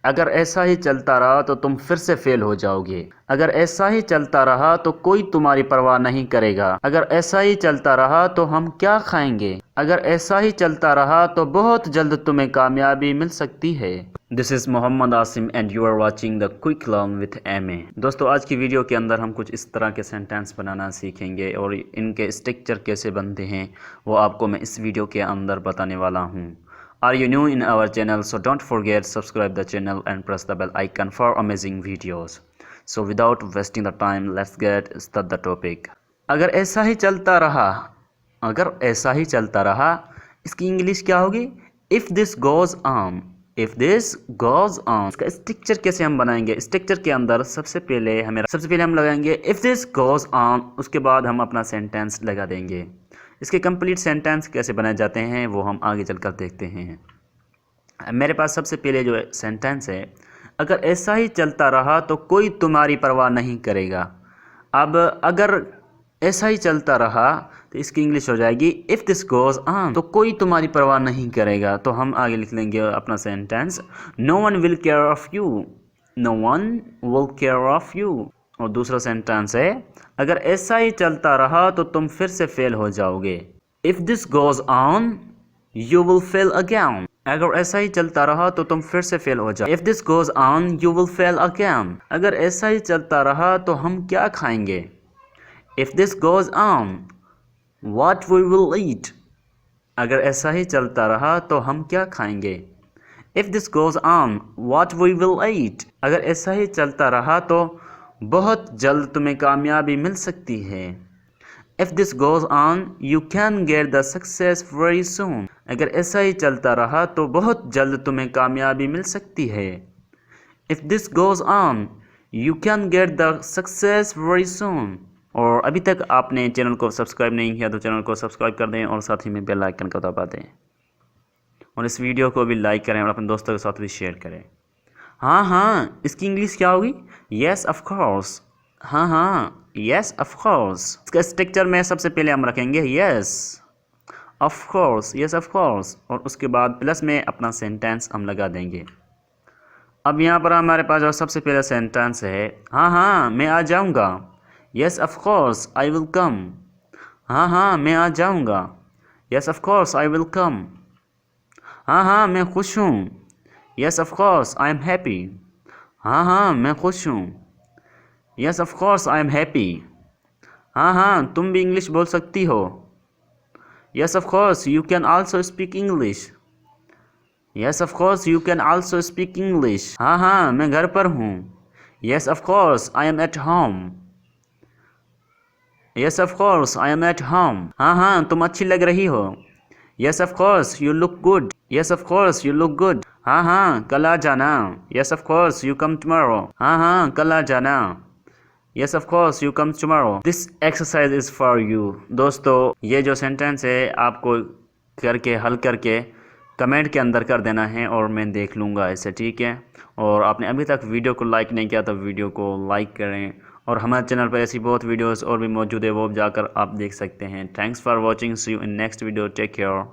अगर ऐसा ही चलता रहा तो तुम फिर से फेल हो जाओगे। अगर ऐसा ही चलता रहा तो कोई तुम्हारी परवाह नहीं करेगा। अगर ऐसा ही चलता रहा तो हम क्या खाएंगे। अगर ऐसा ही चलता रहा तो बहुत जल्द तुम्हें कामयाबी मिल सकती है। This is Mohammad Asim and you are watching the quick learn with MA. दोस्तों, आज की वीडियो के अंदर हम कुछ इस तरह के सेंटेंस बनाना सीखेंगे और इनके स्ट्रक्चर कैसे बनते हैं वो आपको मैं इस वीडियो के अंदर बताने वाला हूँ। Are you new in our channel? So don't forget subscribe the channel and press the bell icon for amazing videos. So without wasting the time, let's get start the topic. अगर ऐसा ही चलता रहा, अगर ऐसा ही चलता रहा, इसकी इंग्लिश क्या होगी? If this goes on, if this goes on. इसका स्ट्रक्चर कैसे हम बनाएंगे? स्ट्रक्चर के अंदर सबसे पहले हम लगाएंगे if this goes on, उसके बाद हम अपना सेंटेंस लगा देंगे। इसके कंप्लीट सेंटेंस कैसे बनाए जाते हैं वो हम आगे चलकर देखते हैं। मेरे पास सबसे पहले जो सेंटेंस है, अगर ऐसा ही चलता रहा तो कोई तुम्हारी परवाह नहीं करेगा। अब अगर ऐसा ही चलता रहा तो इसकी इंग्लिश हो जाएगी इफ़ दिस गोज़ ऑन, तो कोई तुम्हारी परवाह नहीं करेगा। तो हम आगे लिख लेंगे अपना sentence, no one will care of you, no one will care of you. और दूसरा सेंटेंस है, अगर ऐसा ही चलता रहा तो तुम फिर से फेल हो जाओगे। If this goes on you will fail again. अगर ऐसा ही चलता रहा तो तुम फिर से फेल हो जाओ। If this goes on you will fail again. अगर ऐसा ही चलता रहा तो हम क्या खाएंगे। If this goes on what we will eat. अगर ऐसा ही चलता रहा तो हम क्या खाएंगे। If this goes on what we will eat. अगर ऐसा ही चलता रहा तो बहुत जल्द तुम्हें कामयाबी मिल सकती है। If this goes on, you can get the success very soon. अगर ऐसा ही चलता रहा तो बहुत जल्द तुम्हें कामयाबी मिल सकती है। If this goes on, you can get the success very soon. और अभी तक आपने चैनल को सब्सक्राइब नहीं किया तो चैनल को सब्सक्राइब कर दें और साथ ही में बेल आइकन को दबा दें और इस वीडियो को भी लाइक करें और अपने दोस्तों के साथ भी शेयर करें। हाँ, इसकी इंग्लिश क्या होगी? Yes of course. हाँ, येस ऑफ कोर्स। इसका स्ट्रक्चर में सबसे पहले हम रखेंगे yes of course, yes of course, और उसके बाद प्लस में अपना सेंटेंस हम लगा देंगे। अब यहाँ पर हमारे पास जो सबसे पहला सेंटेंस है, हाँ मैं आ जाऊँगा। Yes of course I will come. हाँ मैं आ जाऊँगा। Yes of course I will come. हाँ मैं खुश हूँ। Yes, of course, I am happy. हाँ मैं खुश हूँ। Yes, of course, I am happy. हाँ तुम भी इंग्लिश बोल सकती हो। Yes, of course, you can also speak English. Yes, of course, you can also speak English. हाँ मैं घर पर हूँ। Yes, of course, I am at home. Yes, of course, I am at home. हाँ तुम अच्छी लग रही हो। Yes, of course, you look good. Yes, of course, you look good. हाँ कल आ जाना। Yes, of course, you come tomorrow. हाँ कल आ जाना। Yes, of course, you come tomorrow. This exercise is for you. दोस्तों, ये जो सेंटेंस है आपको हल करके कमेंट के अंदर कर देना है और मैं देख लूँगा इसे, ठीक है। और आपने अभी तक वीडियो को लाइक नहीं किया तो वीडियो को लाइक करें और हमारे चैनल पर ऐसी बहुत वीडियोस और भी मौजूद है, वो जाकर आप देख सकते हैं। Thanks for watching, see you in next video, take care.